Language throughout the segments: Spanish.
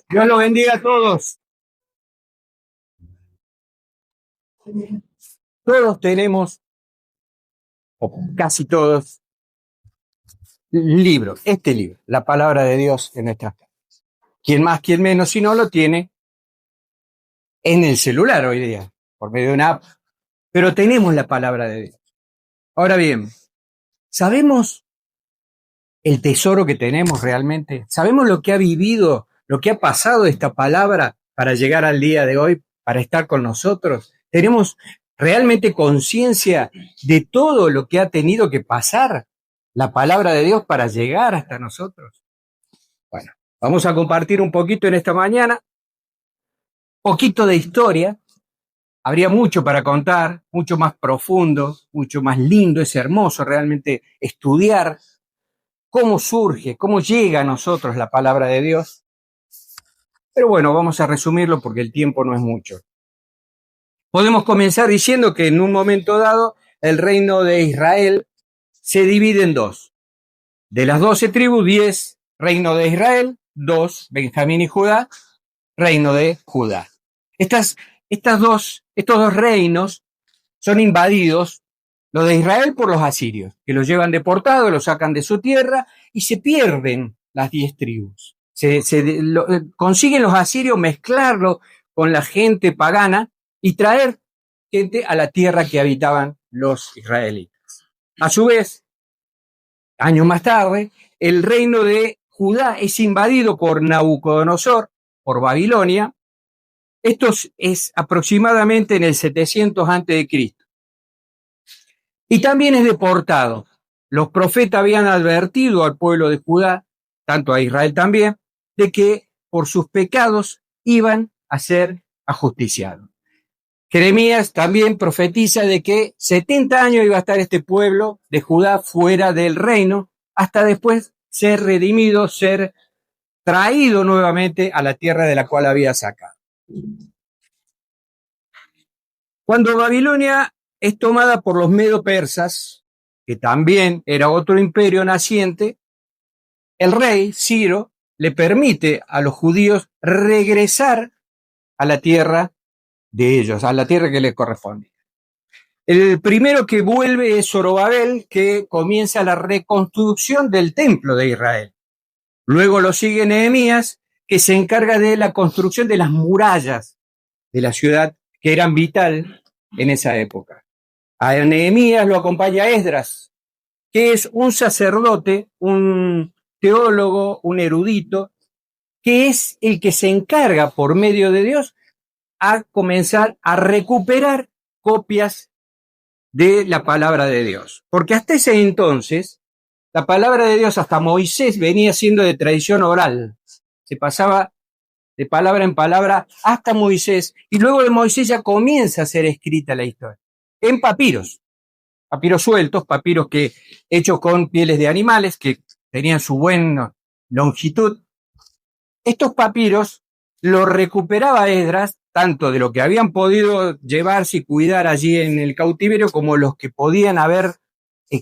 Dios los bendiga a todos. Todos tenemos, o casi todos, libros. Este libro, la palabra de Dios en nuestras casas. Quien más, quien menos, si no lo tiene en el celular hoy día, por medio de una app. Pero tenemos la palabra de Dios. Ahora bien, ¿sabemos el tesoro que tenemos realmente? ¿Sabemos lo que ha vivido, lo que ha pasado esta palabra para llegar al día de hoy, para estar con nosotros? ¿Tenemos realmente conciencia de todo lo que ha tenido que pasar la palabra de Dios para llegar hasta nosotros? Bueno, vamos a compartir un poquito en esta mañana, poquito de historia. Habría mucho para contar, mucho más profundo, mucho más lindo, es hermoso realmente estudiar cómo surge, cómo llega a nosotros la palabra de Dios. Pero bueno, vamos a resumirlo porque el tiempo no es mucho. Podemos comenzar diciendo que en un momento dado el reino de Israel se divide en dos. De las 12 tribus, 10 reino de Israel, 2 Benjamín y Judá, reino de Judá. Estos dos reinos son invadidos, los de Israel por los asirios, que los llevan deportados, los sacan de su tierra y se pierden las 10 tribus. Consiguen los asirios mezclarlo con la gente pagana y traer gente a la tierra que habitaban los israelitas. A su vez, años más tarde, el reino de Judá es invadido por Nabucodonosor, por Babilonia. Esto es aproximadamente en el 700 a.C. Y también es deportado. Los profetas habían advertido al pueblo de Judá, tanto a Israel también, de que por sus pecados iban a ser ajusticiados. Jeremías también profetiza de que 70 años iba a estar este pueblo de Judá fuera del reino, hasta después ser redimido, ser traído nuevamente a la tierra de la cual había sacado. Cuando Babilonia es tomada por los medo-persas, que también era otro imperio naciente, el rey Ciro le permite a los judíos regresar a la tierra de ellos, a la tierra que les corresponde. El primero que vuelve es Zorobabel, que comienza la reconstrucción del templo de Israel. Luego lo sigue Nehemías, que se encarga de la construcción de las murallas de la ciudad, que eran vital en esa época. A Nehemías lo acompaña Esdras, que es un sacerdote, un teólogo, un erudito, que es el que se encarga, por medio de Dios, a comenzar a recuperar copias de la palabra de Dios. Porque hasta ese entonces, la palabra de Dios hasta Moisés venía siendo de tradición oral. Se pasaba de palabra en palabra hasta Moisés, y luego de Moisés ya comienza a ser escrita la historia. En papiros sueltos, papiros que hechos con pieles de animales, que tenían su buena longitud. Estos papiros los recuperaba Esdras, tanto de lo que habían podido llevarse y cuidar allí en el cautiverio, como los que podían haber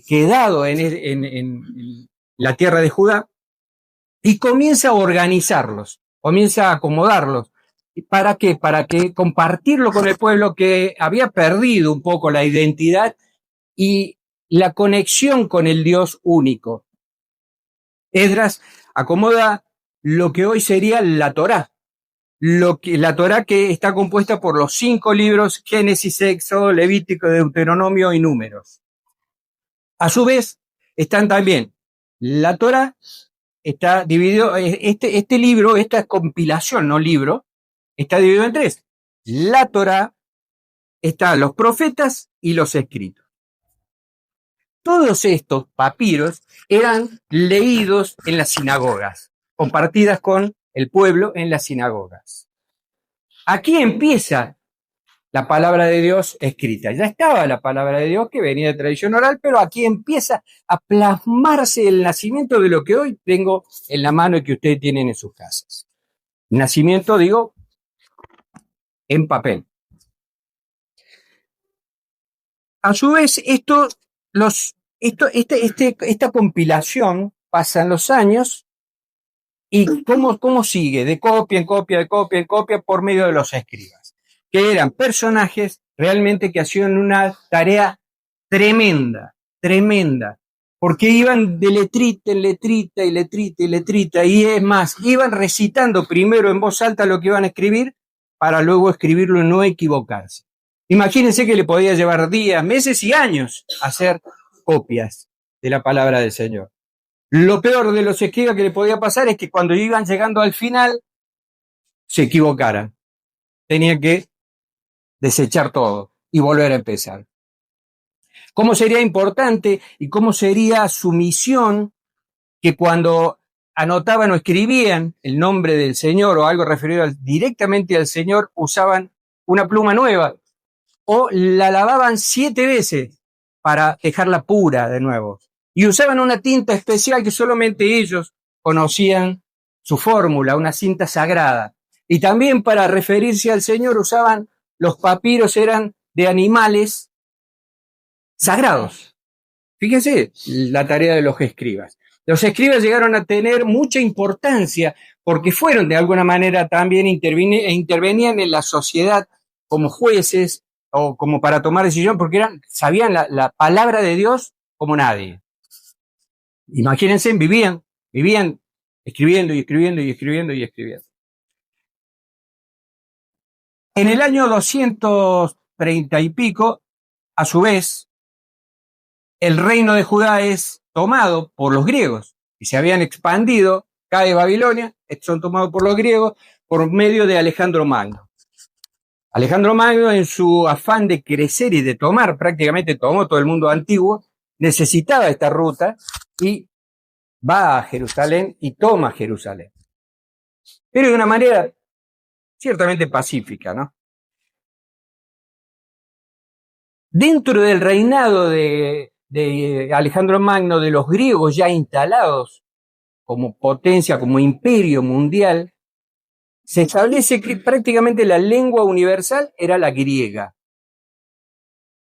quedado en la tierra de Judá, y comienza a organizarlos, comienza a acomodarlos. ¿Para qué? Para que compartirlo con el pueblo que había perdido un poco la identidad y la conexión con el Dios único. Esdras acomoda lo que hoy sería la Torá, la Torá que está compuesta por los 5 libros, Génesis, Éxodo, Levítico, Deuteronomio y Números. A su vez, están también la Torá, está dividido, este libro, esta compilación, no libro, está dividido en 3. La Torá, están los profetas y los escritos. Todos estos papiros eran leídos en las sinagogas, compartidas con el pueblo en las sinagogas. Aquí empieza la palabra de Dios escrita. Ya estaba la palabra de Dios que venía de tradición oral, pero aquí empieza a plasmarse el nacimiento de lo que hoy tengo en la mano y que ustedes tienen en sus casas. Nacimiento, digo, en papel. A su vez, esta compilación pasan los años ¿Y cómo sigue? De copia en copia, de copia en copia, por medio de los escribas, que eran personajes realmente que hacían una tarea tremenda, tremenda, porque iban de letrita en letrita y letrita y letrita, y es más, iban recitando primero en voz alta lo que iban a escribir para luego escribirlo y no equivocarse. Imagínense que le podía llevar días, meses y años hacer copias de la palabra del Señor. Lo peor de los escribas que le podía pasar es que cuando iban llegando al final se equivocaran. Tenían que desechar todo y volver a empezar. ¿Cómo sería importante y cómo sería su misión que cuando anotaban o escribían el nombre del Señor o algo referido directamente al Señor, usaban una pluma nueva o la lavaban 7 veces para dejarla pura de nuevo? Y usaban una tinta especial que solamente ellos conocían su fórmula, una cinta sagrada. Y también para referirse al Señor usaban, los papiros eran de animales sagrados. Fíjense la tarea de los escribas. Los escribas llegaron a tener mucha importancia porque fueron de alguna manera también intervenían en la sociedad como jueces o como para tomar decisión, porque sabían la palabra de Dios como nadie. Imagínense, vivían escribiendo y escribiendo y escribiendo y escribiendo. En el año 230 y pico, a su vez, el reino de Judá es tomado por los griegos, y se habían expandido, cae Babilonia, son tomados por los griegos por medio de Alejandro Magno. Alejandro Magno, en su afán de crecer y de tomar, prácticamente tomó todo el mundo antiguo, necesitaba esta ruta y va a Jerusalén y toma Jerusalén. Pero de una manera ciertamente pacífica, ¿no? Dentro del reinado de Alejandro Magno, de los griegos ya instalados como potencia, como imperio mundial, se establece que prácticamente la lengua universal era la griega.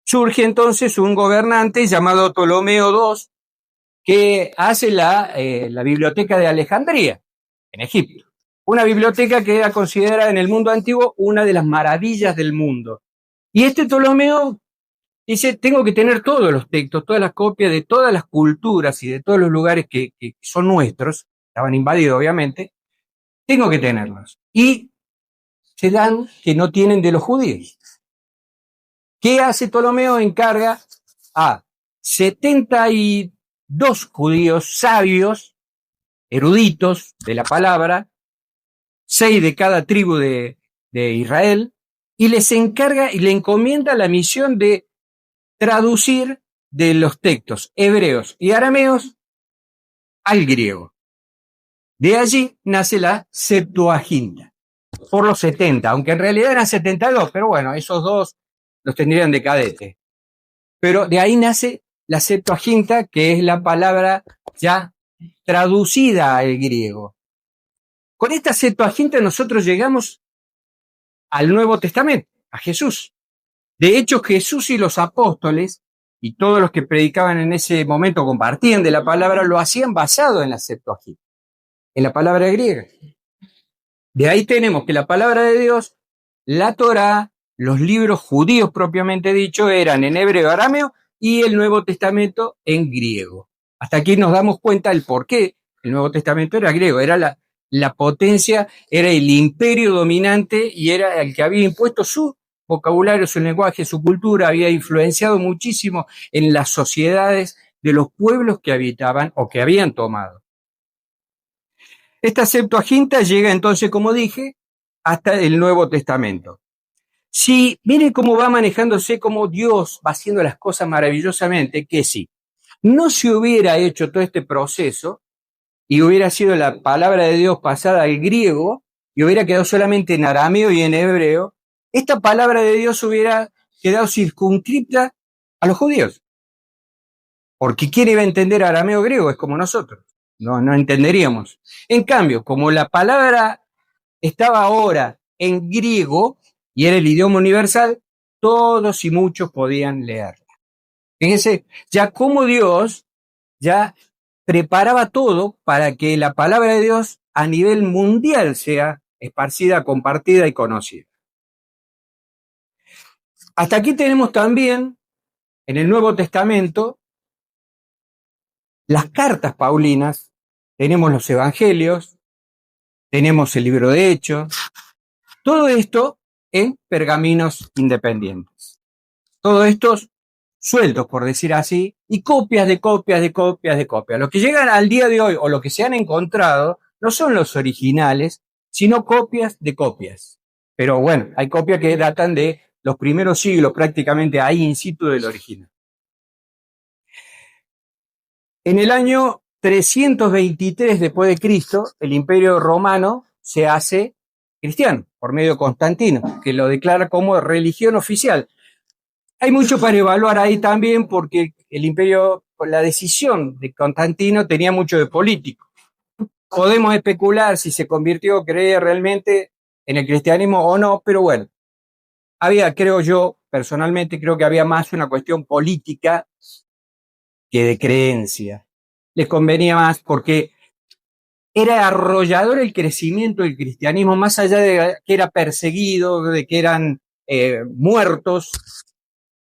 Surge entonces un gobernante llamado Ptolomeo II que hace la biblioteca de Alejandría, en Egipto. Una biblioteca que era considerada en el mundo antiguo una de las maravillas del mundo. Y este Ptolomeo dice, tengo que tener todos los textos, todas las copias de todas las culturas y de todos los lugares que son nuestros, estaban invadidos obviamente, tengo que tenerlos. Y se dan que no tienen de los judíos. ¿Qué hace Ptolomeo? Encarga a 72 judíos sabios, eruditos de la palabra, 6 de cada tribu de Israel, y les encarga y le encomienda la misión de traducir de los textos hebreos y arameos al griego. De allí nace la Septuaginta, por los 70, aunque en realidad eran 72, pero bueno, esos dos los tendrían de cadete. Pero de ahí nace la Septuaginta, que es la palabra ya traducida al griego. Con esta Septuaginta nosotros llegamos al Nuevo Testamento, a Jesús. De hecho, Jesús y los apóstoles y todos los que predicaban en ese momento, compartían de la palabra, lo hacían basado en la Septuaginta, en la palabra griega. De ahí tenemos que la palabra de Dios, la Torá, los libros judíos propiamente dicho, eran en hebreo, arameo y el Nuevo Testamento en griego. Hasta aquí nos damos cuenta del por qué el Nuevo Testamento era griego, era la potencia, era el imperio dominante y era el que había impuesto su vocabulario, su lenguaje, su cultura, había influenciado muchísimo en las sociedades de los pueblos que habitaban o que habían tomado. Esta Septuaginta llega entonces, como dije, hasta el Nuevo Testamento. Si miren cómo va manejándose, cómo Dios va haciendo las cosas maravillosamente, que si no se hubiera hecho todo este proceso y hubiera sido la palabra de Dios pasada al griego y hubiera quedado solamente en arameo y en hebreo, esta palabra de Dios hubiera quedado circunscripta a los judíos. Porque ¿quién iba a entender arameo griego? Es como nosotros. No entenderíamos. En cambio, como la palabra estaba ahora en griego y era el idioma universal, todos y muchos podían leerla. Fíjense, ya como Dios ya preparaba todo para que la palabra de Dios a nivel mundial sea esparcida, compartida y conocida. Hasta aquí tenemos también, en el Nuevo Testamento, las cartas paulinas, tenemos los evangelios, tenemos el libro de Hechos, todo esto en pergaminos independientes. Todos estos sueltos, por decir así, y copias de copias de copias de copias. Los que llegan al día de hoy o los que se han encontrado no son los originales, sino copias de copias. Pero bueno, hay copias que datan de los primeros siglos, prácticamente ahí in situ del original. En el año 323 después de Cristo, el Imperio Romano se hace cristiano por medio de Constantino, que lo declara como religión oficial. Hay mucho para evaluar ahí también porque el imperio, la decisión de Constantino tenía mucho de político. Podemos especular si se convirtió, creía realmente en el cristianismo o no, pero bueno, había, creo yo, personalmente creo que había más una cuestión política que de creencia. Les convenía más porque era arrollador el crecimiento del cristianismo, más allá de que era perseguido, de que eran muertos,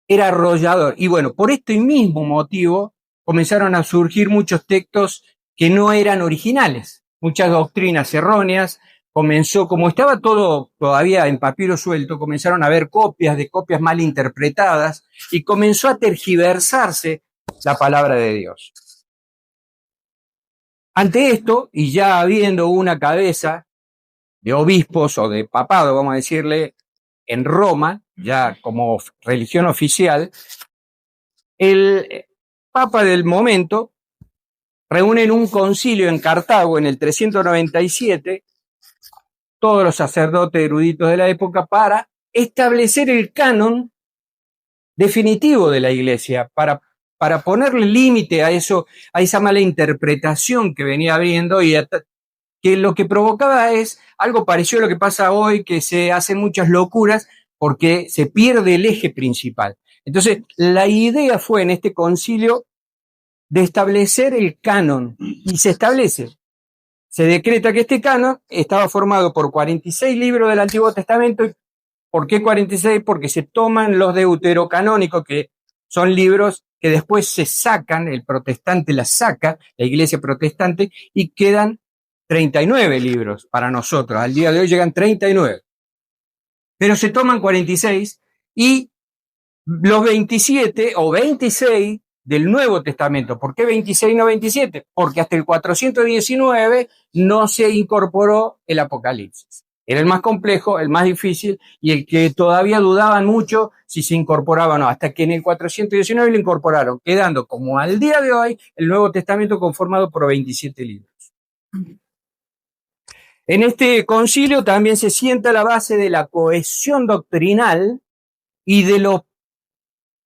era arrollador. Y bueno, por este mismo motivo comenzaron a surgir muchos textos que no eran originales, muchas doctrinas erróneas. Comenzó, como estaba todo todavía en papiro suelto, comenzaron a haber copias de copias mal interpretadas y comenzó a tergiversarse la palabra de Dios. Ante esto, y ya habiendo una cabeza de obispos o de papado, vamos a decirle, en Roma, ya como religión oficial, el papa del momento reúne en un concilio en Cartago en el 397 todos los sacerdotes eruditos de la época para establecer el canon definitivo de la Iglesia, para ponerle límite a eso, a esa mala interpretación que venía habiendo y que lo que provocaba es algo parecido a lo que pasa hoy, que se hacen muchas locuras porque se pierde el eje principal. Entonces, la idea fue en este concilio de establecer el canon y se establece. Se decreta que este canon estaba formado por 46 libros del Antiguo Testamento. ¿Por qué 46? Porque se toman los deuterocanónicos, que son libros que después se sacan, el protestante las saca, la iglesia protestante, y quedan 39 libros para nosotros. Al día de hoy llegan 39. Pero se toman 46 y los 27 o 26 del Nuevo Testamento. ¿Por qué 26 y no 27? Porque hasta el 419 no se incorporó el Apocalipsis. Era el más complejo, el más difícil y el que todavía dudaban mucho si se incorporaba o no. Hasta que en el 419 lo incorporaron, quedando como al día de hoy el Nuevo Testamento conformado por 27 libros. En este concilio también se sienta la base de la cohesión doctrinal y de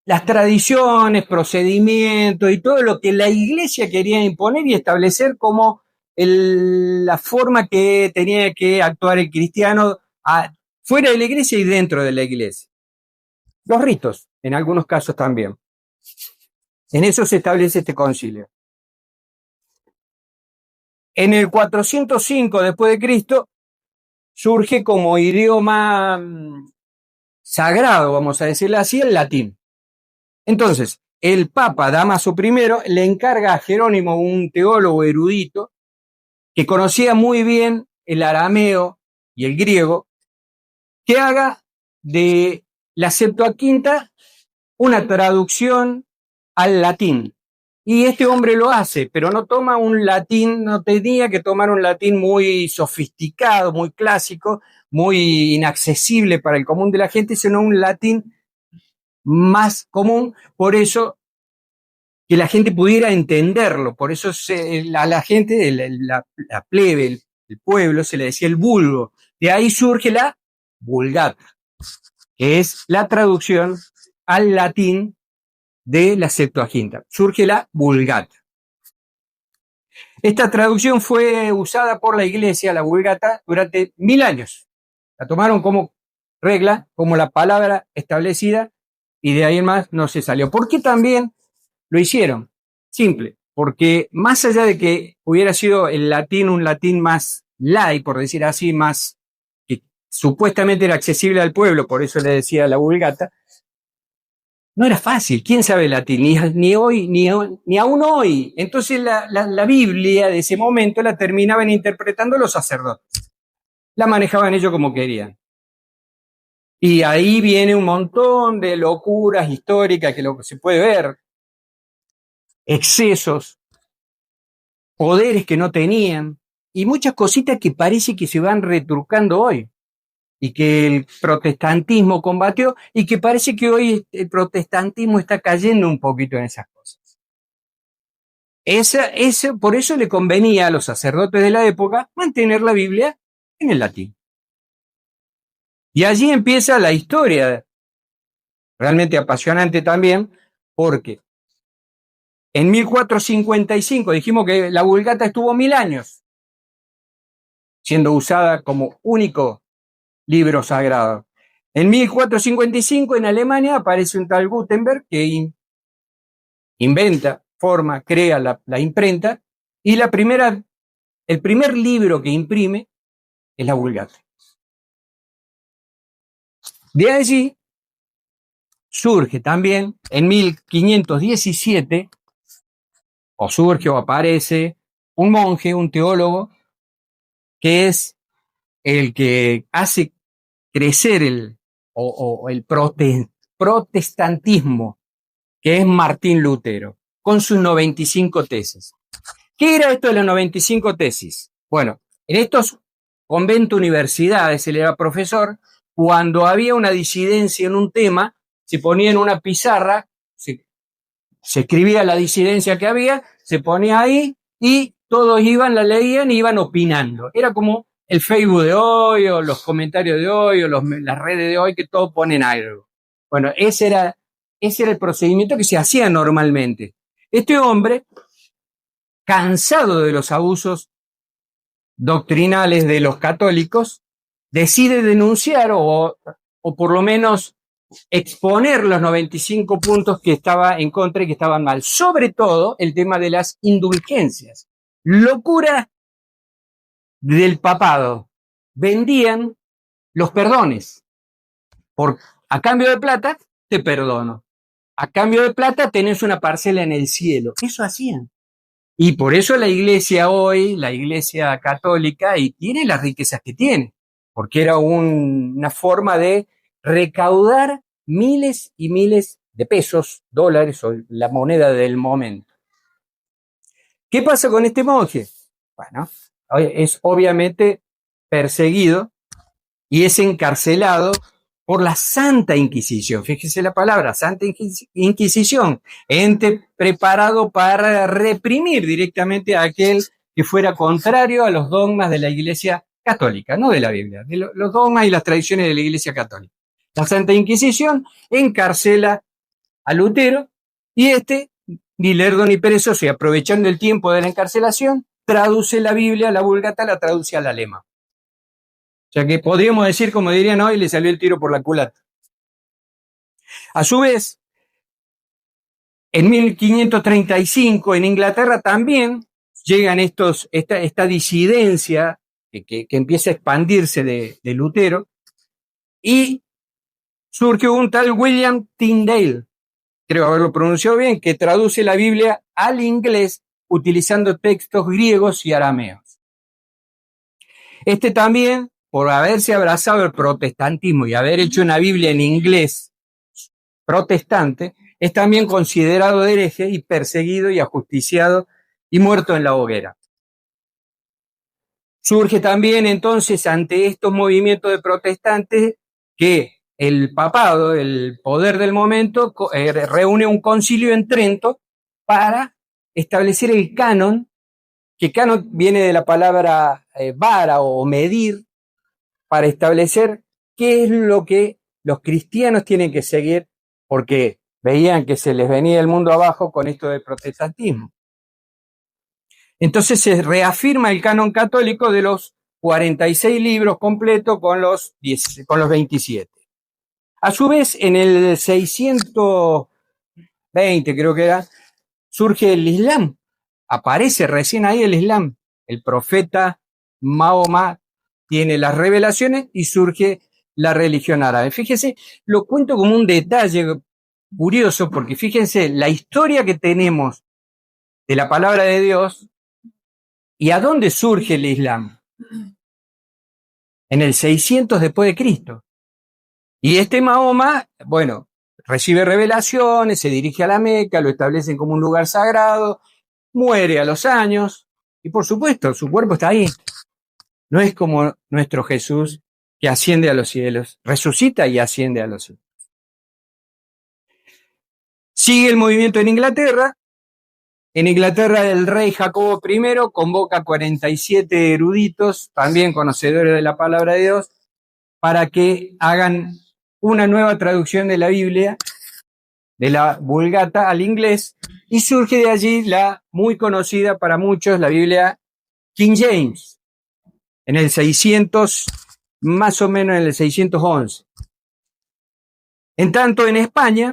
las tradiciones, procedimientos y todo lo que la Iglesia quería imponer y establecer como la forma que tenía que actuar el cristiano fuera de la Iglesia y dentro de la Iglesia. Los ritos, en algunos casos también. En eso se establece este concilio. En el 405 después de Cristo surge como idioma sagrado, vamos a decirlo así, el latín. Entonces, el Papa Dámaso I le encarga a Jerónimo, un teólogo erudito, que conocía muy bien el arameo y el griego, que haga de la Septuaginta una traducción al latín. Y este hombre lo hace, pero no toma un latín, no tenía que tomar un latín muy sofisticado, muy clásico, muy inaccesible para el común de la gente, sino un latín más común, por eso que la gente pudiera entenderlo, por eso a la gente, la plebe, el pueblo, se le decía el vulgo. De ahí surge la Vulgata, que es la traducción al latín de la Septuaginta. Surge la Vulgata. Esta traducción fue usada por la Iglesia, la Vulgata, durante 1000 años. La tomaron como regla, como la palabra establecida, y de ahí en más no se salió. ¿Por qué también lo hicieron? Simple, porque más allá de que hubiera sido el latín un latín más light, por decir así, más que supuestamente era accesible al pueblo, por eso le decía la Vulgata, no era fácil. ¿Quién sabe latín? Ni hoy, ni aún hoy. Entonces la Biblia de ese momento la terminaban interpretando los sacerdotes. La manejaban ellos como querían. Y ahí viene un montón de locuras históricas que lo que se puede ver, excesos, poderes que no tenían y muchas cositas que parece que se van retrucando hoy y que el protestantismo combatió y que parece que hoy el protestantismo está cayendo un poquito en esas cosas. Por eso le convenía a los sacerdotes de la época mantener la Biblia en el latín. Y allí empieza la historia, realmente apasionante también, porque en 1455 dijimos que la Vulgata estuvo 1000 años siendo usada como único libro sagrado. En 1455 en Alemania aparece un tal Gutenberg que inventa, forma, crea la imprenta y el primer libro que imprime es la Vulgata. De allí surge también en 1517, o surge o aparece, un monje, un teólogo, que es el que hace crecer el protestantismo, que es Martín Lutero, con sus 95 tesis. ¿Qué era esto de las 95 tesis? Bueno, en estos conventos universidades, él era profesor, cuando había una disidencia en un tema, se ponía en una pizarra, se escribía la disidencia que había, se ponía ahí y todos iban, la leían y iban opinando. Era como el Facebook de hoy o los comentarios de hoy o las redes de hoy que todos ponen algo. Bueno, ese era el procedimiento que se hacía normalmente. Este hombre, cansado de los abusos doctrinales de los católicos, decide denunciar o por lo menos exponer los 95 puntos que estaba en contra y que estaban mal. Sobre todo el tema de las indulgencias. Locura del papado. Vendían los perdones. A cambio de plata, te perdono. A cambio de plata, tenés una parcela en el cielo. Eso hacían. Y por eso la iglesia hoy, la iglesia católica, y tiene las riquezas que tiene. Porque era una forma de recaudar miles y miles de pesos, dólares o la moneda del momento. ¿Qué pasa con este monje? Bueno, es obviamente perseguido y es encarcelado por la Santa Inquisición. Fíjese la palabra, Santa Inquisición, ente preparado para reprimir directamente a aquel que fuera contrario a los dogmas de la Iglesia Católica, no de la Biblia, de los dogmas y las tradiciones de la Iglesia Católica. La Santa Inquisición encarcela a Lutero y ni lerdo ni perezoso, y aprovechando el tiempo de la encarcelación, traduce la Biblia, la Vulgata, la traduce al alemán. O sea que podríamos decir, como dirían hoy, le salió el tiro por la culata. A su vez, en 1535 en Inglaterra también llegan esta disidencia que empieza a expandirse de Lutero y surge un tal William Tyndale, creo haberlo pronunciado bien, que traduce la Biblia al inglés utilizando textos griegos y arameos. También, por haberse abrazado el protestantismo y haber hecho una Biblia en inglés protestante, es también considerado hereje y perseguido y ajusticiado y muerto en la hoguera. Surge también entonces ante estos movimientos de protestantes que el papado, el poder del momento, reúne un concilio en Trento para establecer el canon, que canon viene de la palabra vara o medir, para establecer qué es lo que los cristianos tienen que seguir, porque veían que se les venía el mundo abajo con esto del protestantismo. Entonces se reafirma el canon católico de los 46 libros completos con los 27. A su vez, en el 620, creo que era, surge el Islam. aparece recién ahí el Islam. El profeta Mahoma tiene las revelaciones y surge la religión árabe. Fíjese, lo cuento como un detalle curioso, porque fíjense, la historia que tenemos de la palabra de Dios y a dónde surge el Islam. En el 600 después de Cristo. Y este Mahoma, bueno, recibe revelaciones, se dirige a la Meca, lo establecen como un lugar sagrado, muere a los años, y por supuesto, su cuerpo está ahí. No es como nuestro Jesús que asciende a los cielos, resucita y asciende a los cielos. Sigue el movimiento en Inglaterra. En Inglaterra el rey Jacobo I convoca 47 eruditos, también conocedores de la palabra de Dios, para que hagan una nueva traducción de la Biblia, de la Vulgata al inglés, y surge de allí la muy conocida para muchos, la Biblia King James, en el 600, más o menos en el 611. En tanto, en España,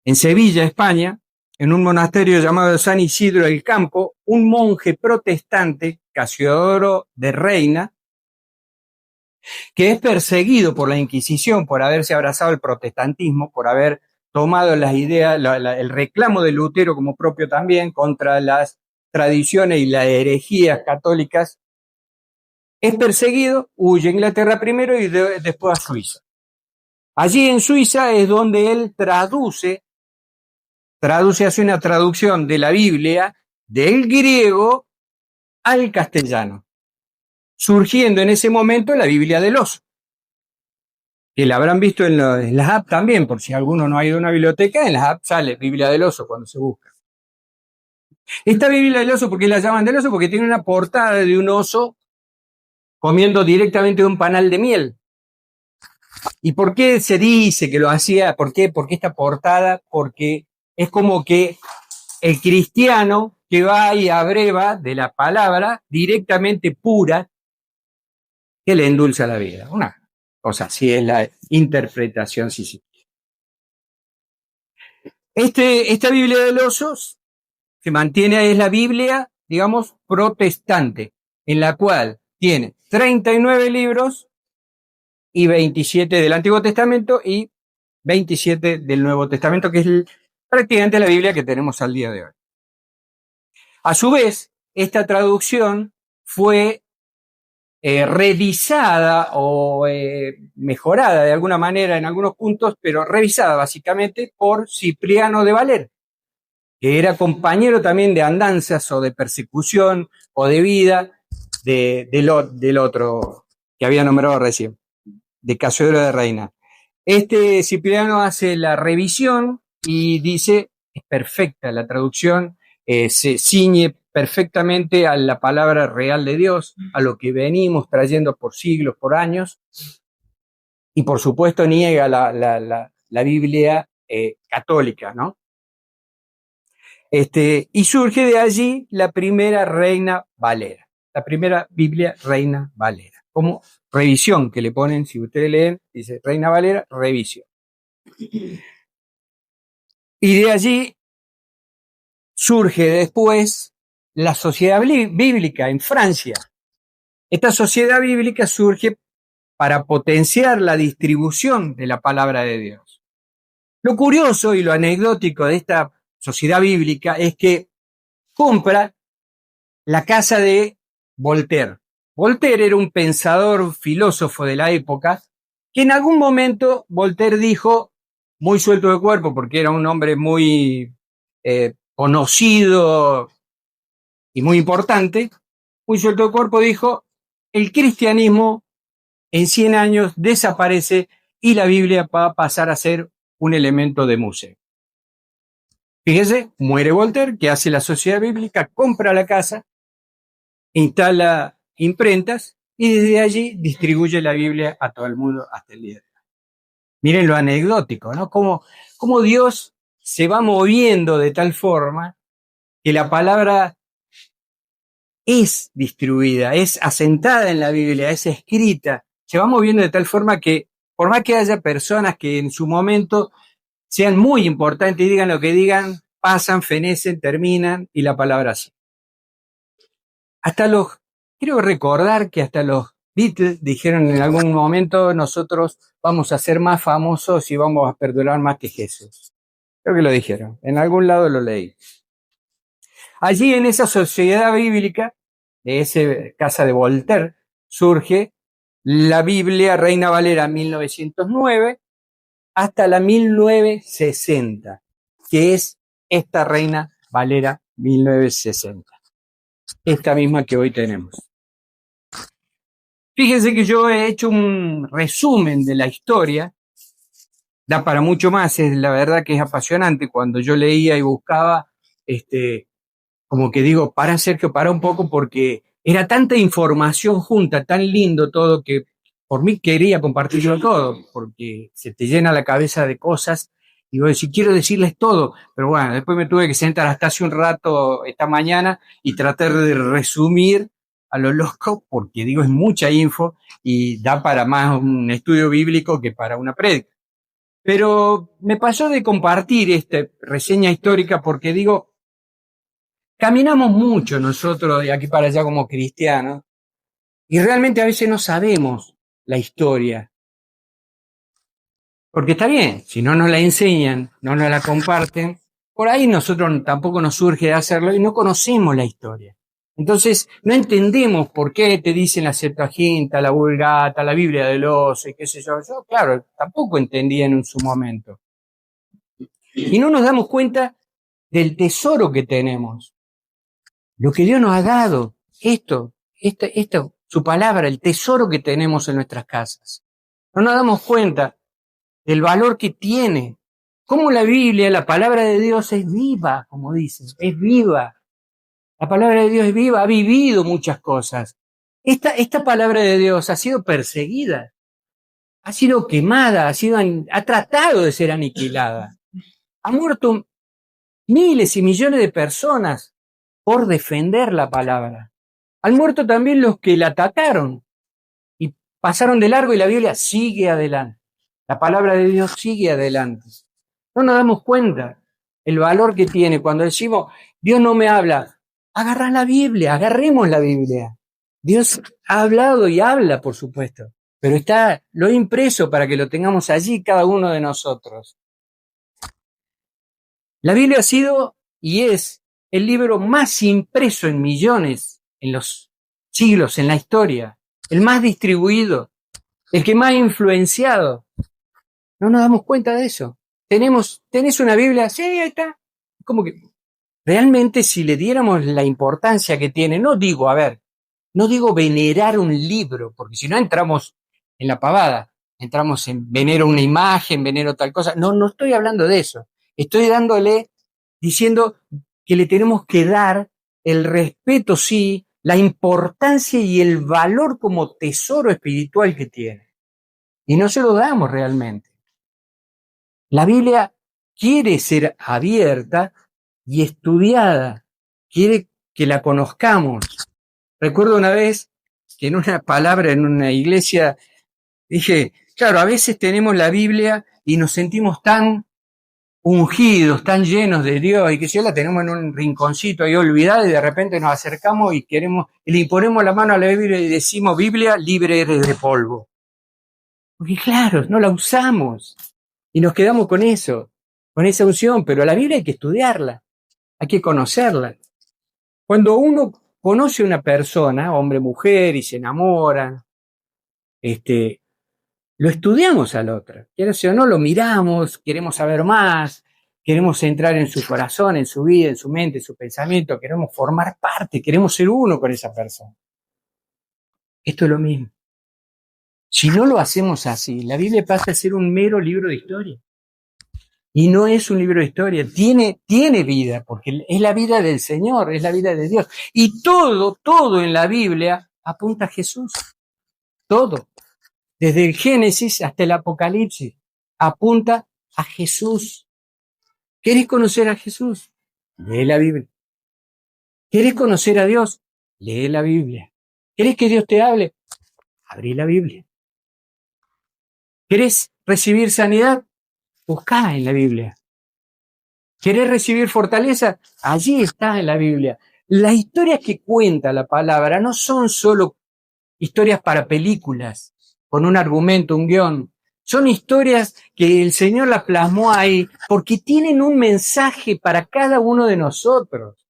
en Sevilla, España, en un monasterio llamado San Isidro del Campo, un monje protestante, Casiodoro de Reina, que es perseguido por la Inquisición por haberse abrazado el protestantismo, por haber tomado las ideas, el reclamo de Lutero como propio también contra las tradiciones y las herejías católicas, es perseguido, huye a Inglaterra primero y después a Suiza. Allí en Suiza es donde él hace una traducción de la Biblia del griego al castellano, surgiendo en ese momento la Biblia del oso, que la habrán visto en las apps también, por si alguno no ha ido a una biblioteca, en las apps sale Biblia del oso cuando se busca. Esta Biblia del oso, ¿por qué la llaman del oso? Porque tiene una portada de un oso comiendo directamente de un panal de miel. ¿Y por qué se dice que lo hacía? ¿Por qué esta portada? Porque es como que el cristiano que va y abreva de la palabra directamente pura que le endulza la vida. Una cosa así es la interpretación, sí. Esta Biblia de los osos se mantiene, es la Biblia, digamos, protestante, en la cual tiene 39 libros y 27 del Antiguo Testamento y 27 del Nuevo Testamento, que es prácticamente la Biblia que tenemos al día de hoy. A su vez, esta traducción fue revisada o mejorada de alguna manera en algunos puntos, pero revisada básicamente por Cipriano de Valera, que era compañero también de andanzas o de persecución o de vida del otro que había nombrado recién, de Casiodoro de Reina. Este Cipriano hace la revisión y dice, es perfecta la traducción, se ciñe perfectamente a la palabra real de Dios, a lo que venimos trayendo por siglos, por años, y por supuesto niega la Biblia católica, ¿no? Y surge de allí la primera Reina Valera, la primera Biblia Reina Valera, como revisión que le ponen, si ustedes leen, dice Reina Valera, revisión. Y de allí surge después la Sociedad Bíblica en Francia. Esta Sociedad Bíblica surge para potenciar la distribución de la palabra de Dios. Lo curioso y lo anecdótico de esta Sociedad Bíblica es que compra la casa de Voltaire. Voltaire era un pensador, filósofo de la época, que en algún momento Voltaire dijo, muy suelto de cuerpo, porque era un hombre muy conocido y muy importante, muy suelto de cuerpo, dijo, el cristianismo en 100 años desaparece y la Biblia va a pasar a ser un elemento de museo. Fíjese, muere Voltaire, que hace la Sociedad Bíblica, compra la casa, instala imprentas y desde allí distribuye la Biblia a todo el mundo hasta el día de hoy. Miren lo anecdótico, ¿no? Cómo Dios se va moviendo de tal forma que la palabra es distribuida, es asentada en la Biblia, es escrita, se va moviendo de tal forma que, por más que haya personas que en su momento sean muy importantes y digan lo que digan, pasan, fenecen, terminan y la palabra sigue. Quiero recordar que hasta los Beatles dijeron en algún momento, nosotros vamos a ser más famosos y vamos a perdurar más que Jesús. Creo que lo dijeron, en algún lado lo leí. Allí en esa sociedad bíblica, de esa casa de Voltaire, surge la Biblia Reina Valera 1909 hasta la 1960, que es esta Reina Valera 1960, esta misma que hoy tenemos. Fíjense que yo he hecho un resumen de la historia, da para mucho más, es la verdad que es apasionante. Cuando yo leía y buscaba, como que digo, para Sergio, para un poco, porque era tanta información junta, tan lindo todo, que por mí quería compartirlo todo, porque se te llena la cabeza de cosas, y digo, si quiero decirles todo, pero bueno, después me tuve que sentar hasta hace un rato esta mañana y tratar de resumir a lo loco, porque digo, es mucha info y da para más un estudio bíblico que para una prédica. Pero me pasó de compartir esta reseña histórica porque digo, caminamos mucho nosotros de aquí para allá como cristianos y realmente a veces no sabemos la historia. Porque está bien, si no nos la enseñan, no nos la comparten, por ahí nosotros tampoco nos surge de hacerlo y no conocemos la historia. Entonces no entendemos por qué te dicen la Septuaginta, la Vulgata, la Biblia del Oso y qué sé yo. Yo, claro, tampoco entendía en su momento. Y no nos damos cuenta del tesoro que tenemos. Lo que Dios nos ha dado, esto, su palabra, el tesoro que tenemos en nuestras casas. No nos damos cuenta del valor que tiene. Cómo la Biblia, la palabra de Dios es viva, como dicen, es viva. La palabra de Dios es viva, ha vivido muchas cosas. Esta palabra de Dios ha sido perseguida, ha sido quemada, ha tratado de ser aniquilada. Ha muerto miles y millones de personas por defender la palabra. Han muerto también los que la atacaron y pasaron de largo y la Biblia sigue adelante. La palabra de Dios sigue adelante. No nos damos cuenta el valor que tiene cuando decimos, Dios no me habla. Agarrá la Biblia, agarremos la Biblia. Dios ha hablado y habla, por supuesto, pero lo he impreso para que lo tengamos allí cada uno de nosotros. La Biblia ha sido y es el libro más impreso en millones en los siglos, en la historia, el más distribuido, el que más ha influenciado. No nos damos cuenta de eso. ¿Tenés una Biblia? Sí, ahí está. Como que realmente si le diéramos la importancia que tiene, no digo venerar un libro, porque si no entramos en la pavada, entramos en venero una imagen, venero tal cosa. No estoy hablando de eso. Estoy diciendo que le tenemos que dar el respeto, sí, la importancia y el valor como tesoro espiritual que tiene. Y no se lo damos realmente. La Biblia quiere ser abierta y estudiada, quiere que la conozcamos. Recuerdo una vez que en una palabra en una iglesia dije, claro, a veces tenemos la Biblia y nos sentimos tan ungidos, tan llenos de Dios, y que si la tenemos en un rinconcito ahí olvidada y de repente nos acercamos y le imponemos la mano a la Biblia y decimos, Biblia, libre eres de polvo. Porque claro, no la usamos y nos quedamos con eso, con esa unción, pero la Biblia hay que estudiarla, hay que conocerla. Cuando uno conoce a una persona, hombre, mujer, y se enamoran, lo estudiamos al otro. Quiero decir o no, lo miramos, queremos saber más, queremos entrar en su corazón, en su vida, en su mente, en su pensamiento, queremos formar parte, queremos ser uno con esa persona. Esto es lo mismo. Si no lo hacemos así, la Biblia pasa a ser un mero libro de historia. Y no es un libro de historia, tiene vida, porque es la vida del Señor, es la vida de Dios. Y todo en la Biblia apunta a Jesús. Todo. Desde el Génesis hasta el Apocalipsis, apunta a Jesús. ¿Querés conocer a Jesús? Lee la Biblia. ¿Querés conocer a Dios? Lee la Biblia. ¿Querés que Dios te hable? Abrí la Biblia. ¿Querés recibir sanidad? Buscá en la Biblia. ¿Querés recibir fortaleza? Allí está en la Biblia. Las historias que cuenta la palabra no son solo historias para películas, con un argumento, un guión. Son historias que el Señor las plasmó ahí porque tienen un mensaje para cada uno de nosotros.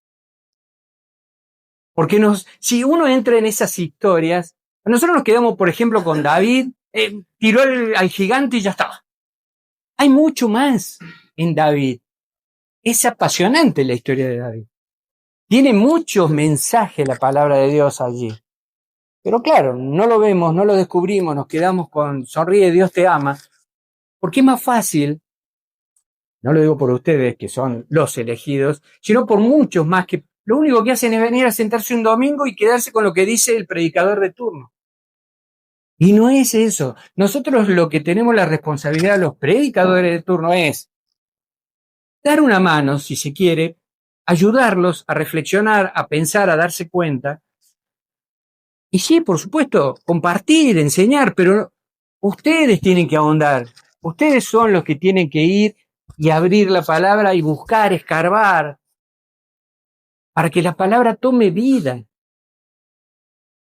Porque si uno entra en esas historias, nosotros nos quedamos, por ejemplo, con David, tiró al gigante y ya estaba. Hay mucho más en David. Es apasionante la historia de David. Tiene muchos mensajes la palabra de Dios allí. Pero claro, no lo vemos, no lo descubrimos, nos quedamos con sonríe, Dios te ama. Porque es más fácil, no lo digo por ustedes que son los elegidos, sino por muchos más que lo único que hacen es venir a sentarse un domingo y quedarse con lo que dice el predicador de turno. Y no es eso. Nosotros lo que tenemos la responsabilidad, los predicadores de turno, es dar una mano, si se quiere, ayudarlos a reflexionar, a pensar, a darse cuenta. Y sí, por supuesto, compartir, enseñar, pero ustedes tienen que ahondar. Ustedes son los que tienen que ir y abrir la palabra y buscar, escarbar, para que la palabra tome vida.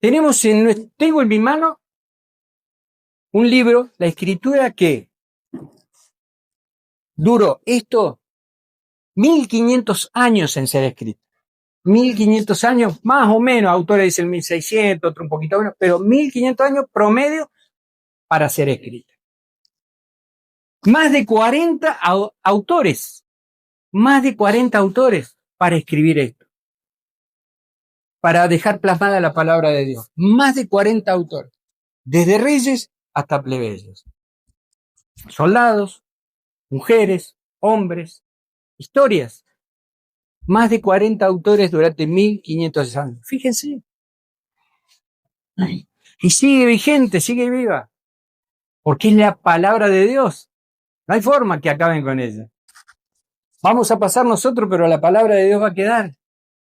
Tengo en mi mano un libro, la escritura que duró esto 1500 años en ser escrito. 1500 años, más o menos, autores dicen 1600, otro un poquito menos, pero 1500 años promedio para ser escrito. Más de 40 autores, más de 40 autores para escribir esto, para dejar plasmada la palabra de Dios. Más de 40 autores, desde reyes hasta plebeyos. Soldados, mujeres, hombres, historias. Más de 40 autores durante 1500 años. Fíjense. Y sigue vigente, sigue viva. Porque es la palabra de Dios. No hay forma que acaben con ella. Vamos a pasar nosotros, pero la palabra de Dios va a quedar.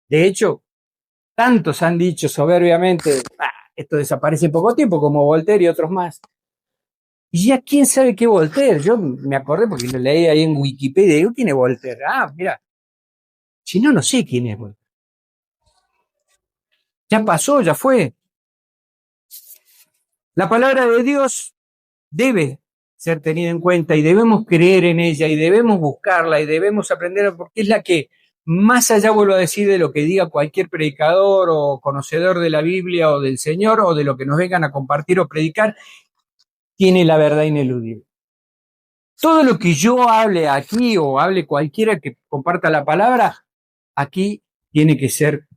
De hecho, tantos han dicho soberbiamente, esto desaparece en poco tiempo, como Voltaire y otros más. Y ya quién sabe qué Voltaire. Yo me acordé porque lo leí ahí en Wikipedia. Digo, ¿quién es Voltaire? Mira. Si no, no sé quién es Voltaire. Ya pasó, ya fue. La palabra de Dios debe ser tenida en cuenta y debemos creer en ella y debemos buscarla y debemos aprenderla porque es la que, más allá, vuelvo a decir, de lo que diga cualquier predicador o conocedor de la Biblia o del Señor o de lo que nos vengan a compartir o predicar, tiene la verdad ineludible. Todo lo que yo hable aquí o hable cualquiera que comparta la palabra, aquí tiene que ser,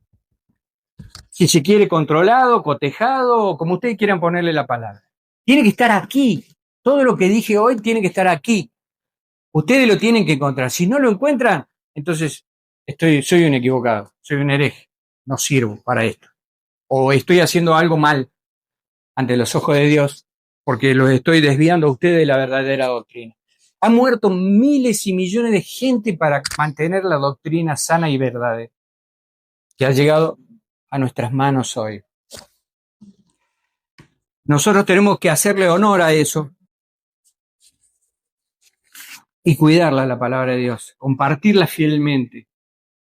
si se quiere, controlado, cotejado, o como ustedes quieran ponerle la palabra. Tiene que estar aquí. Todo lo que dije hoy tiene que estar aquí. Ustedes lo tienen que encontrar. Si no lo encuentran, entonces soy un equivocado, soy un hereje. No sirvo para esto. O estoy haciendo algo mal ante los ojos de Dios porque los estoy desviando a ustedes de la verdadera doctrina. Han muerto miles y millones de gente para mantener la doctrina sana y verdadera que ha llegado a nuestras manos hoy. Nosotros tenemos que hacerle honor a eso y cuidarla, la palabra de Dios, compartirla fielmente,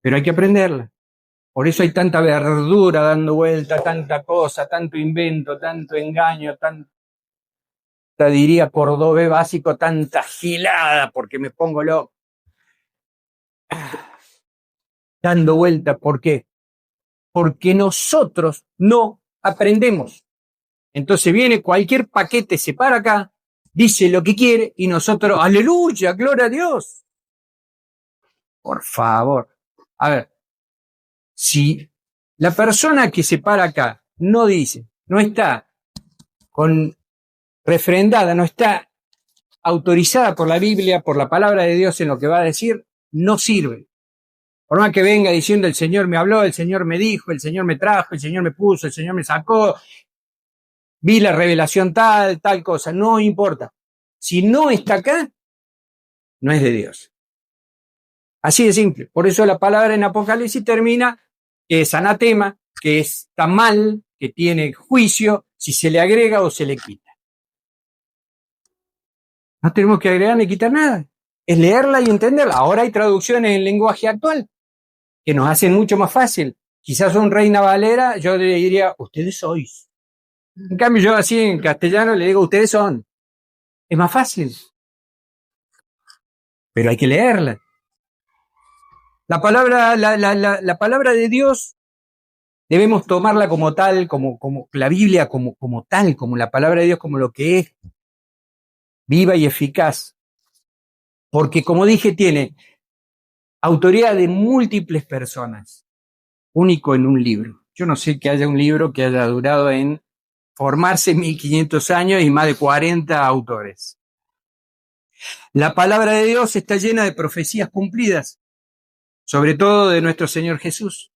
pero hay que aprenderla. Por eso hay tanta verdura dando vuelta, tanta cosa, tanto invento, tanto engaño, tanta, diría cordobés básico, tanta gilada, porque me pongo loco. Dando vuelta, ¿por qué? Porque nosotros no aprendemos. Entonces viene cualquier paquete, se para acá, dice lo que quiere y nosotros, aleluya, gloria a Dios. Por favor. A ver, si la persona que se para acá no dice, no está refrendada, no está autorizada por la Biblia, por la palabra de Dios en lo que va a decir, no sirve. Por más que venga diciendo el Señor me habló, el Señor me dijo, el Señor me trajo, el Señor me puso, el Señor me sacó, vi la revelación tal cosa, no importa. Si no está acá, no es de Dios. Así de simple. Por eso la palabra en Apocalipsis termina que es anatema, que está mal, que tiene juicio, si se le agrega o se le quita. No tenemos que agregar ni quitar nada. es leerla y entenderla. Ahora hay traducciones en lenguaje actual que nos hacen mucho más fácil. Quizás un Reina Valera, yo le diría, ustedes sois. En cambio, yo así en castellano le digo, ustedes son. Es más fácil, pero hay que leerla. La palabra de Dios debemos tomarla como tal, como la Biblia como tal, como la palabra de Dios, como lo que es, viva y eficaz. Porque, como dije, tiene autoridad de múltiples personas, único en un libro. Yo no sé que haya un libro que haya durado en formarse 1500 años y más de 40 autores. La palabra de Dios está llena de profecías cumplidas, sobre todo de nuestro Señor Jesús,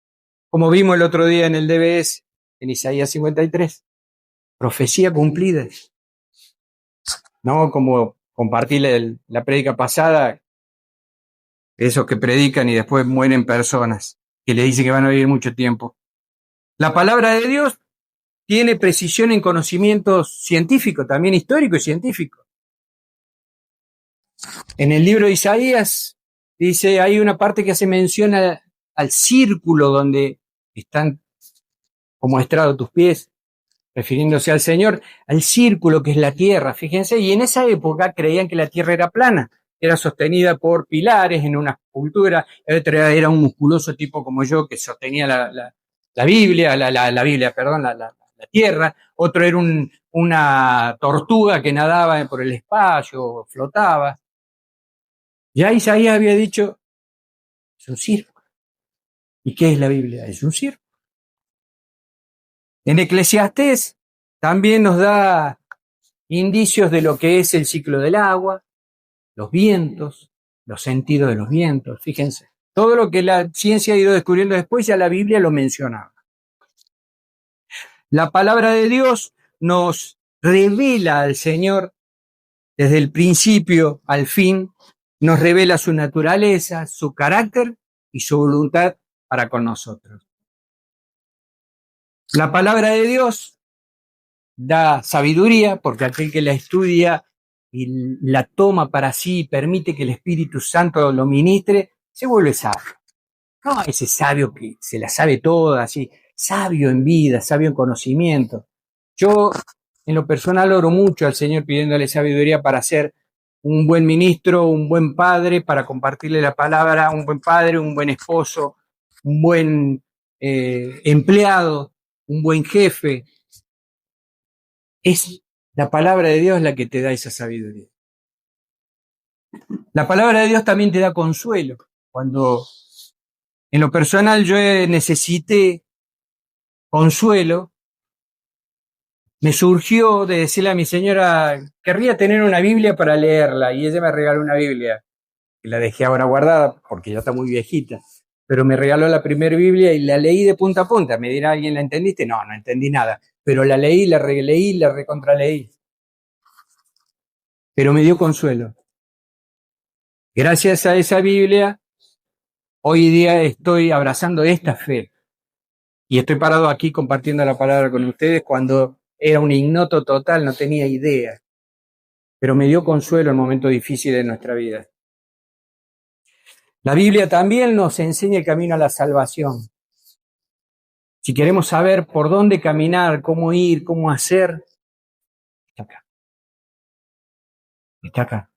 como vimos el otro día en el DBS, en Isaías 53. Profecía cumplida. No como compartí la prédica pasada, esos que predican y después mueren personas, que le dicen que van a vivir mucho tiempo. La palabra de Dios tiene precisión en conocimientos científicos, también histórico y científico. En el libro de Isaías dice, hay una parte que hace mención al círculo donde están como estrado tus pies, refiriéndose al Señor, al círculo que es la tierra, fíjense, y en esa época creían que la tierra era plana, era sostenida por pilares en una escultura, era un musculoso tipo como yo que sostenía la Biblia, la Biblia, perdón, la tierra, otro era una tortuga que nadaba por el espacio, flotaba. Ya Isaías había dicho, es un circo. ¿Y qué es la Biblia? Es un circo. En Eclesiastés también nos da indicios de lo que es el ciclo del agua, los vientos, los sentidos de los vientos, fíjense. Todo lo que la ciencia ha ido descubriendo después, ya la Biblia lo mencionaba. La palabra de Dios nos revela al Señor desde el principio al fin, nos revela su naturaleza, su carácter y su voluntad para con nosotros. La palabra de Dios da sabiduría, porque aquel que la estudia y la toma para sí y permite que el Espíritu Santo lo ministre, se vuelve sabio. No ese sabio que se la sabe toda, así, sabio en vida, sabio en conocimiento. Yo, en lo personal, oro mucho al Señor pidiéndole sabiduría para ser un buen ministro, un buen padre, para compartirle la palabra, un buen padre, un buen esposo, un buen empleado, un buen jefe. Es la palabra de Dios la que te da esa sabiduría. La palabra de Dios también te da consuelo. Cuando en lo personal yo necesité consuelo, me surgió de decirle a mi señora, querría tener una Biblia para leerla, y ella me regaló una Biblia, que la dejé ahora guardada porque ya está muy viejita, pero me regaló la primera Biblia y la leí de punta a punta. Me dirá alguien, ¿la entendiste? No, no entendí nada, pero la leí, la releí, la recontraleí. Pero me dio consuelo. Gracias a esa Biblia, hoy día estoy abrazando esta fe y estoy parado aquí compartiendo la palabra con ustedes cuando era un ignoto total, no tenía idea, pero me dio consuelo en momentos difíciles de nuestra vida. La Biblia también nos enseña el camino a la salvación. Si queremos saber por dónde caminar, cómo ir, cómo hacer, está acá. Está acá.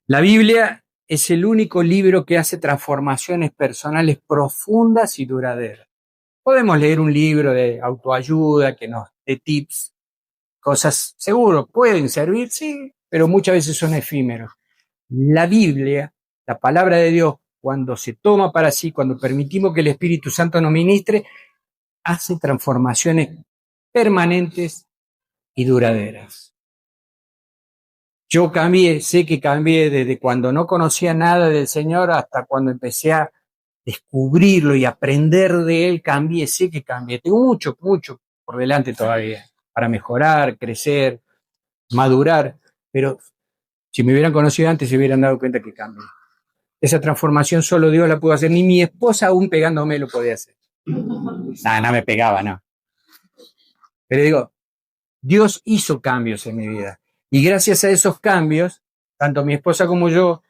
La Biblia es el único libro que hace transformaciones personales profundas y duraderas. Podemos leer un libro de autoayuda que nos dé tips, cosas seguro, pueden servir, sí, pero muchas veces son efímeros. La Biblia, la palabra de Dios, cuando se toma para sí, cuando permitimos que el Espíritu Santo nos ministre, hace transformaciones permanentes y duraderas. Yo cambié, sé que cambié desde cuando no conocía nada del Señor hasta cuando empecé a descubrirlo y aprender de Él, cambié, sé que cambié. Tengo mucho, mucho por delante todavía para mejorar, crecer, madurar, pero si me hubieran conocido antes se hubieran dado cuenta que cambié. Esa transformación solo Dios la pudo hacer, ni mi esposa aún pegándome lo podía hacer. Nada, no me pegaba, no. Pero digo, Dios hizo cambios en mi vida y gracias a esos cambios tanto mi esposa como yo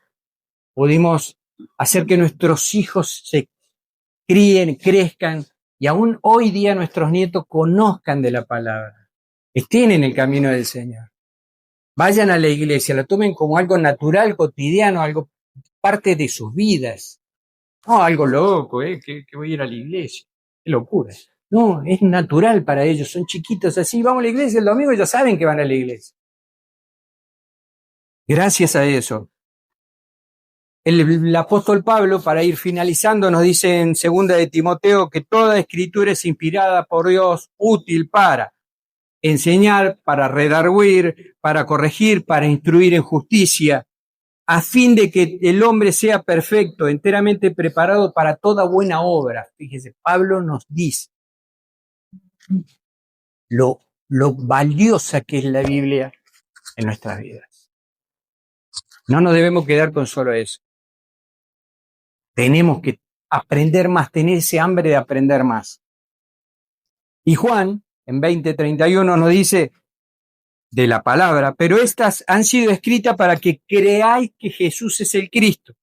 pudimos hacer que nuestros hijos se críen, crezcan y aún hoy día nuestros nietos conozcan de la palabra, estén en el camino del Señor. Vayan a la iglesia, la tomen como algo natural, cotidiano, algo parte de sus vidas. No, algo loco, que voy a ir a la iglesia. Qué locura. No, es natural para ellos, son chiquitos así, vamos a la iglesia el domingo y ya saben que van a la iglesia. Gracias a eso. El apóstol Pablo, para ir finalizando, nos dice en 2 de Timoteo que toda escritura es inspirada por Dios, útil para enseñar, para redarguir, para corregir, para instruir en justicia, a fin de que el hombre sea perfecto, enteramente preparado para toda buena obra. Fíjese, Pablo nos dice lo valiosa que es la Biblia en nuestras vidas. No nos debemos quedar con solo eso. Tenemos que aprender más, tener ese hambre de aprender más. Y Juan, en 20:31, nos dice de la palabra, pero estas han sido escritas para que creáis que Jesús es el Cristo,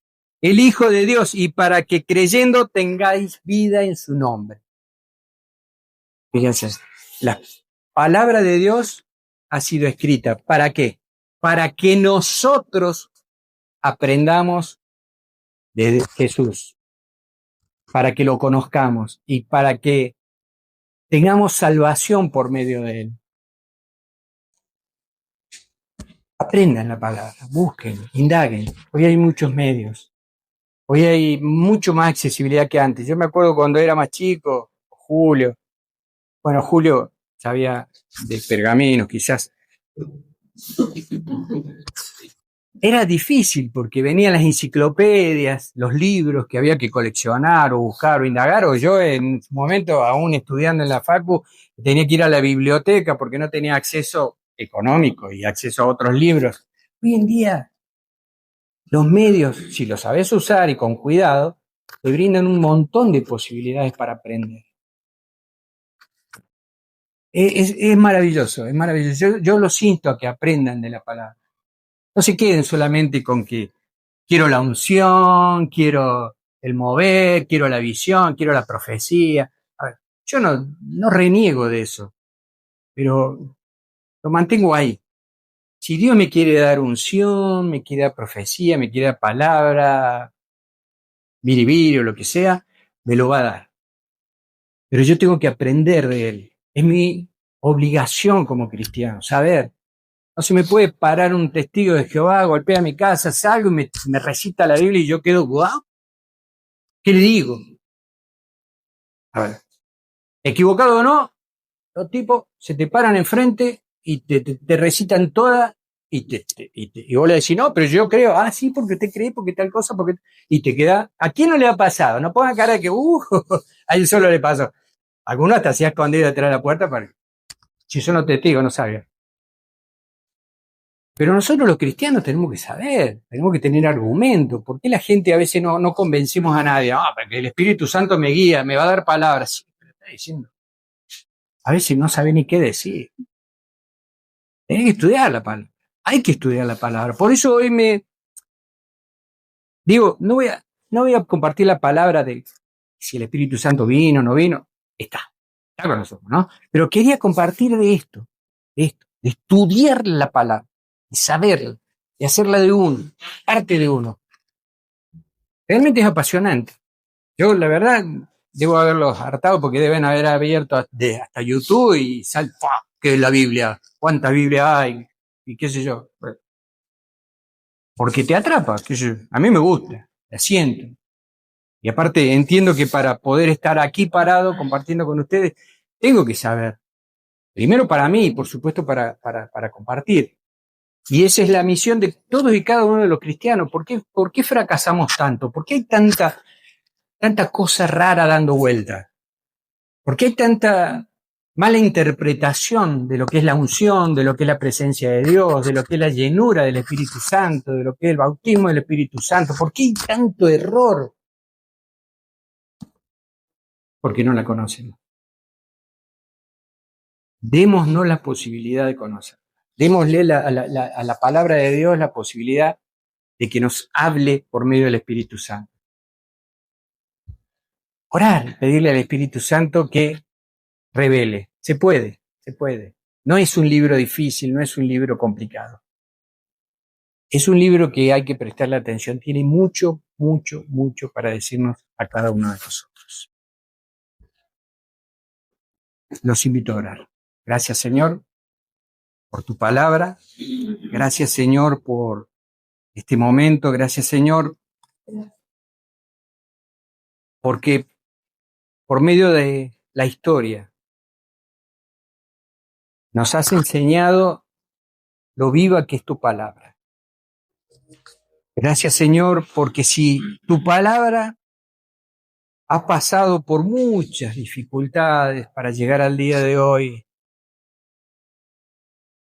el Hijo de Dios, y para que creyendo tengáis vida en su nombre. Fíjense, la palabra de Dios ha sido escrita. ¿Para qué? Para que nosotros aprendamos de Jesús, para que lo conozcamos y para que tengamos salvación por medio de él. Aprendan la palabra, busquen, indaguen. Hoy hay muchos medios. Hoy hay mucho más accesibilidad que antes. Yo me acuerdo cuando era más chico, Julio sabía de pergaminos, quizás. Era difícil porque venían las enciclopedias, los libros que había que coleccionar o buscar o indagar, o yo en su momento, aún estudiando en la facu, tenía que ir a la biblioteca porque no tenía acceso económico y acceso a otros libros. Hoy en día, los medios, si los sabes usar y con cuidado, te brindan un montón de posibilidades para aprender. Es maravilloso, es maravilloso. Yo los insto a que aprendan de la palabra. No se queden solamente con que quiero la unción, quiero el mover, quiero la visión, quiero la profecía. A ver, yo no reniego de eso, pero lo mantengo ahí. Si Dios me quiere dar unción, me quiere dar profecía, me quiere dar palabra, biribiri o lo que sea, me lo va a dar. Pero yo tengo que aprender de Él. Es mi obligación como cristiano, saber. No se me puede parar un testigo de Jehová, golpea mi casa, salgo y me recita la Biblia y yo quedo, ¿guau? ¿Qué le digo? A ver, equivocado o no, los tipos se te paran enfrente y te recitan toda y vos le decís, no, pero yo creo, sí, porque usted cree, porque tal cosa, porque... Y te queda, ¿a quién no le ha pasado? No ponga cara de que, a él solo le pasó. Algunos hasta se ha escondido detrás de la puerta para, si son los testigos, no sabían. Pero nosotros los cristianos tenemos que saber, tenemos que tener argumentos. ¿Por qué la gente a veces no convencemos a nadie? Porque el Espíritu Santo me guía, me va a dar palabras. Sí, pero está diciendo. A veces no sabe ni qué decir. Tenés que estudiar la palabra. Hay que estudiar la palabra. Por eso hoy me digo, no voy a compartir la palabra de si el Espíritu Santo vino o no vino. Está con nosotros, ¿no? Pero quería compartir de esto, de estudiar la palabra, de saberla, de hacerla de uno, parte de uno. Realmente es apasionante. Yo, la verdad, debo haberlos hartado porque deben haber abierto hasta YouTube y ¿qué es la Biblia? ¿Cuántas Biblias hay? Y qué sé yo. Porque te atrapa, qué sé yo. A mí me gusta, la siento. Y aparte entiendo que para poder estar aquí parado compartiendo con ustedes, tengo que saber. Primero para mí y por supuesto para compartir. Y esa es la misión de todos y cada uno de los cristianos. ¿Por qué fracasamos tanto? ¿Por qué hay tanta cosa rara dando vuelta? ¿Por qué hay tanta mala interpretación de lo que es la unción, de lo que es la presencia de Dios, de lo que es la llenura del Espíritu Santo, de lo que es el bautismo del Espíritu Santo? ¿Por qué hay tanto error? Porque no la conocemos. Démonos la posibilidad de conocer. Démosle a la palabra de Dios la posibilidad de que nos hable por medio del Espíritu Santo. Orar, pedirle al Espíritu Santo que revele. Se puede, se puede. No es un libro difícil, no es un libro complicado. Es un libro que hay que prestarle atención. Tiene mucho, mucho, mucho para decirnos a cada uno de nosotros. Los invito a orar. Gracias, Señor, por tu palabra. Gracias, Señor, por este momento. Gracias, Señor, porque por medio de la historia nos has enseñado lo viva que es tu palabra. Gracias, Señor, porque si tu palabra ha pasado por muchas dificultades para llegar al día de hoy,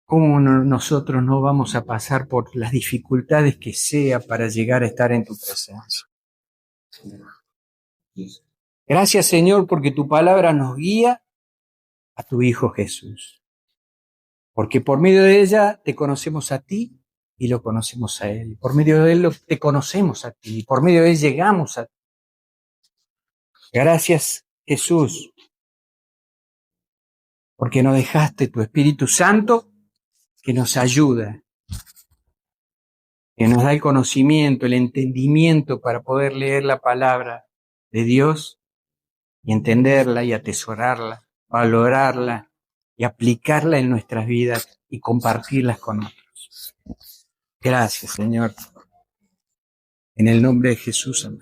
¿cómo nosotros no vamos a pasar por las dificultades que sea para llegar a estar en tu presencia? Gracias, Señor, porque tu palabra nos guía a tu Hijo Jesús. Porque por medio de ella te conocemos a ti y lo conocemos a Él. Por medio de Él te conocemos a ti. Por medio de Él llegamos a ti. Gracias, Jesús, porque nos dejaste tu Espíritu Santo que nos ayuda, que nos da el conocimiento, el entendimiento para poder leer la palabra de Dios y entenderla y atesorarla, valorarla y aplicarla en nuestras vidas y compartirlas con otros. Gracias, Señor. En el nombre de Jesús, amén.